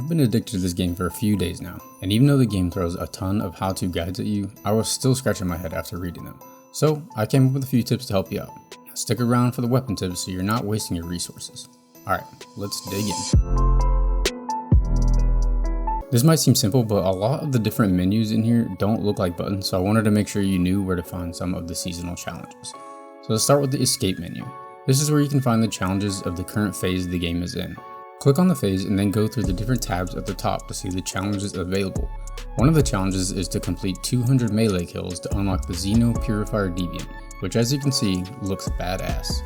I've been addicted to this game for a few days now, and even though the game throws a ton of how-to guides at you, I was still scratching my head after reading them. So I came up with a few tips to help you out. Now stick around for the weapon tips so you're not wasting your resources. Alright, let's dig in. This might seem simple, but a lot of the different menus in here don't look like buttons, so I wanted to make sure you knew where to find some of the seasonal challenges. So let's start with the escape menu. This is where you can find the challenges of the current phase the game is in. Click on the phase and then go through the different tabs at the top to see the challenges available. One of the challenges is to complete 200 melee kills to unlock the Xeno Purifier Deviant, which as you can see looks badass.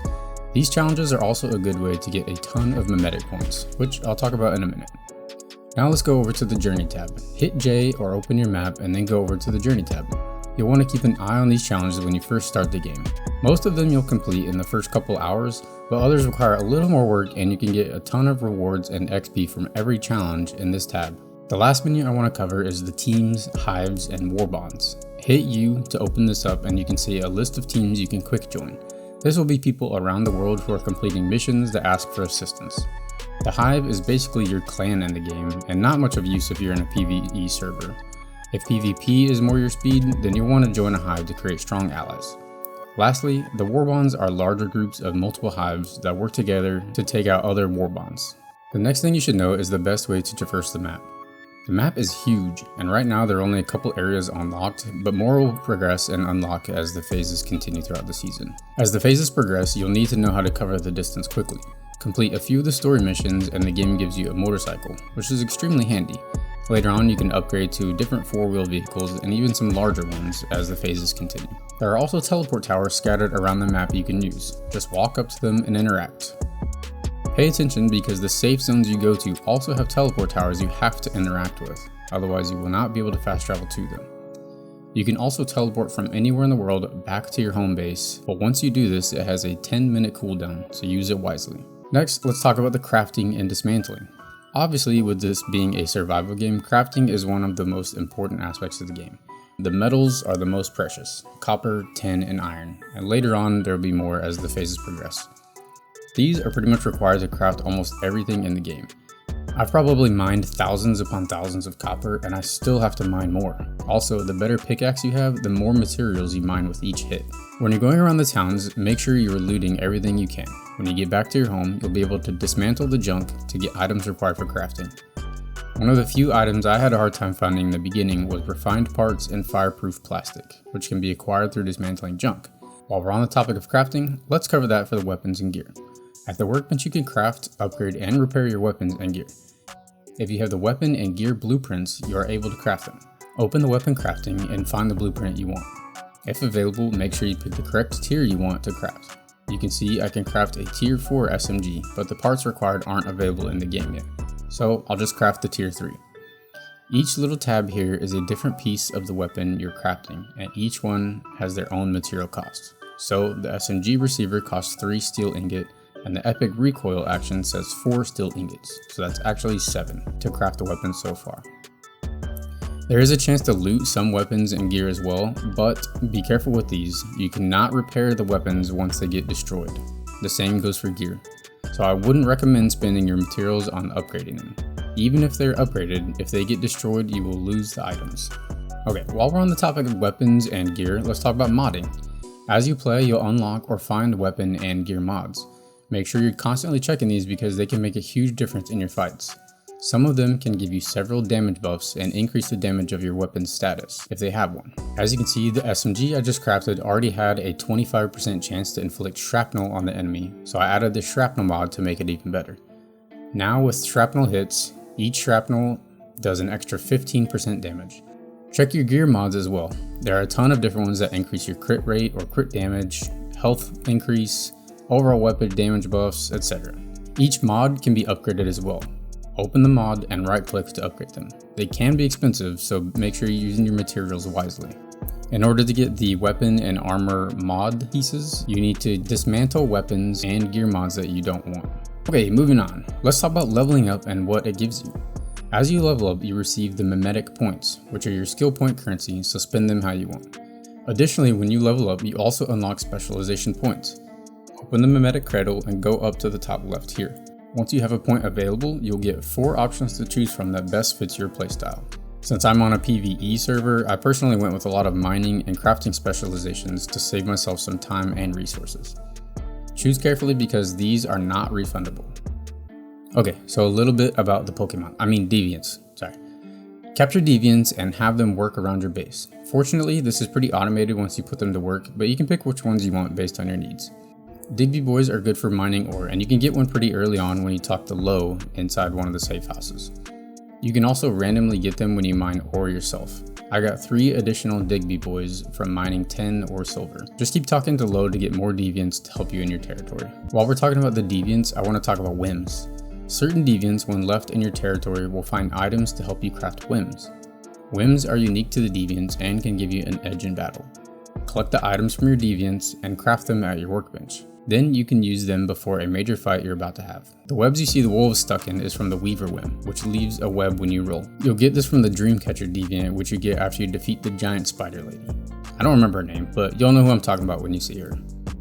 These challenges are also a good way to get a ton of mimetic points, which I'll talk about in a minute. Now let's go over to the Journey tab. Hit J or open your map and then go over to the Journey tab. You'll want to keep an eye on these challenges when you first start the game. Most of them you'll complete in the first couple hours, but others require a little more work and you can get a ton of rewards and XP from every challenge in this tab. The last menu I want to cover is the teams, hives, and war bonds. Hit U to open this up and you can see a list of teams you can quick join. This will be people around the world who are completing missions that ask for assistance. The hive is basically your clan in the game and not much of use if you're in a PvE server. If PvP is more your speed, then you'll want to join a hive to create strong allies. Lastly, the war bonds are larger groups of multiple hives that work together to take out other war bonds. The next thing you should know is the best way to traverse the map. The map is huge, and right now there are only a couple areas unlocked, but more will progress and unlock as the phases continue throughout the season. As the phases progress, you'll need to know how to cover the distance quickly. Complete a few of the story missions and the game gives you a motorcycle, which is extremely handy. Later on, you can upgrade to different four-wheel vehicles and even some larger ones as the phases continue. There are also teleport towers scattered around the map you can use. Just walk up to them and interact. Pay attention because the safe zones you go to also have teleport towers you have to interact with, otherwise you will not be able to fast travel to them. You can also teleport from anywhere in the world back to your home base, but once you do this, it has a 10-minute cooldown, so use it wisely. Next, let's talk about the crafting and dismantling. Obviously, with this being a survival game, crafting is one of the most important aspects of the game. The metals are the most precious: copper, tin, and iron, and later on there will be more as the phases progress. These are pretty much required to craft almost everything in the game. I've probably mined thousands upon thousands of copper, and I still have to mine more. Also, the better pickaxe you have, the more materials you mine with each hit. When you're going around the towns, make sure you're looting everything you can. When you get back to your home, you'll be able to dismantle the junk to get items required for crafting. One of the few items I had a hard time finding in the beginning was refined parts and fireproof plastic, which can be acquired through dismantling junk. While we're on the topic of crafting, let's cover that for the weapons and gear. At the workbench you can craft, upgrade, and repair your weapons and gear. If you have the weapon and gear blueprints, you are able to craft them. Open the weapon crafting and find the blueprint you want. If available, make sure you pick the correct tier you want to craft. You can see I can craft a tier 4 SMG, but the parts required aren't available in the game yet. So I'll just craft the tier 3. Each little tab here is a different piece of the weapon you're crafting, and each one has their own material cost. So the SMG receiver costs 3 steel ingot, and the epic recoil action says 4 steel ingots, so that's actually 7 to craft the weapon so far. There is a chance to loot some weapons and gear as well, but be careful with these. You cannot repair the weapons once they get destroyed. The same goes for gear. So I wouldn't recommend spending your materials on upgrading them. Even if they're upgraded, if they get destroyed, you will lose the items. Okay, while we're on the topic of weapons and gear, let's talk about modding. As you play, you'll unlock or find weapon and gear mods. Make sure you're constantly checking these because they can make a huge difference in your fights. Some of them can give you several damage buffs and increase the damage of your weapon's status, if they have one. As you can see, the SMG I just crafted already had a 25% chance to inflict shrapnel on the enemy, so I added the shrapnel mod to make it even better. Now with shrapnel hits, each shrapnel does an extra 15% damage. Check your gear mods as well. There are a ton of different ones that increase your crit rate or crit damage, health increase, overall weapon damage buffs, etc. Each mod can be upgraded as well. Open the mod and right click to upgrade them. They can be expensive, so make sure you're using your materials wisely. In order to get the weapon and armor mod pieces, you need to dismantle weapons and gear mods that you don't want. Okay, moving on. Let's talk about leveling up and what it gives you. As you level up, you receive the mimetic points, which are your skill point currency, so spend them how you want. Additionally, when you level up, you also unlock specialization points. Open the mimetic cradle and go up to the top left here. Once you have a point available, you'll get 4 options to choose from that best fits your playstyle. Since I'm on a PvE server, I personally went with a lot of mining and crafting specializations to save myself some time and resources. Choose carefully because these are not refundable. Okay, so a little bit about the Deviants, sorry. Capture Deviants and have them work around your base. Fortunately, this is pretty automated once you put them to work, but you can pick which ones you want based on your needs. Digby boys are good for mining ore, and you can get one pretty early on when you talk to Low inside one of the safe houses. You can also randomly get them when you mine ore yourself. I got 3 additional Digby boys from mining 10 ore silver. Just keep talking to Low to get more Deviants to help you in your territory. While we're talking about the Deviants, I want to talk about Whims. Certain Deviants, when left in your territory, will find items to help you craft Whims. Whims are unique to the Deviants and can give you an edge in battle. Collect the items from your Deviants and craft them at your workbench. Then you can use them before a major fight you're about to have. The webs you see the wolves stuck in is from the Weaver Whim, which leaves a web when you roll. You'll get this from the Dreamcatcher Deviant, which you get after you defeat the giant spider lady. I don't remember her name, but you'll know who I'm talking about when you see her.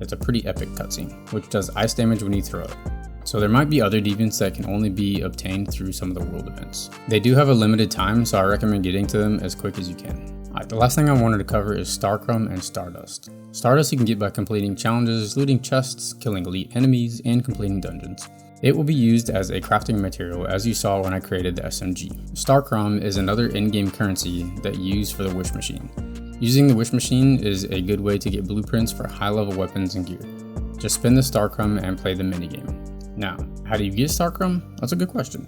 It's a pretty epic cutscene, which does ice damage when you throw it. So there might be other Deviants that can only be obtained through some of the world events. They do have a limited time, so I recommend getting to them as quick as you can. Alright, the last thing I wanted to cover is Starchrom and Stardust. Stardust you can get by completing challenges, looting chests, killing elite enemies, and completing dungeons. It will be used as a crafting material as you saw when I created the SMG. Starchrom is another in-game currency that you use for the wish machine. Using the wish machine is a good way to get blueprints for high-level weapons and gear. Just spin the Starchrom and play the minigame. Now, how do you get Starchrom? That's a good question.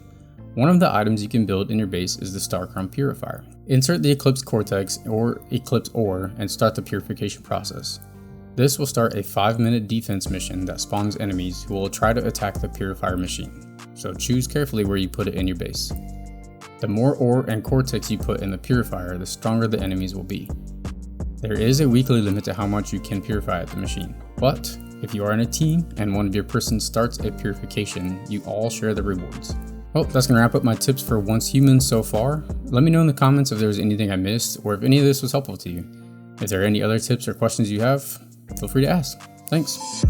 One of the items you can build in your base is the Starchrom Purifier. Insert the Eclipse Cortex or Eclipse Ore and start the purification process. This will start a 5-minute defense mission that spawns enemies who will try to attack the Purifier machine, so choose carefully where you put it in your base. The more ore and cortex you put in the purifier, the stronger the enemies will be. There is a weekly limit to how much you can purify at the machine, but if you are in a team and one of your persons starts a purification, you all share the rewards. Well, that's going to wrap up my tips for Once Human so far. Let me know in the comments if there was anything I missed or if any of this was helpful to you. If there are any other tips or questions you have, feel free to ask. Thanks.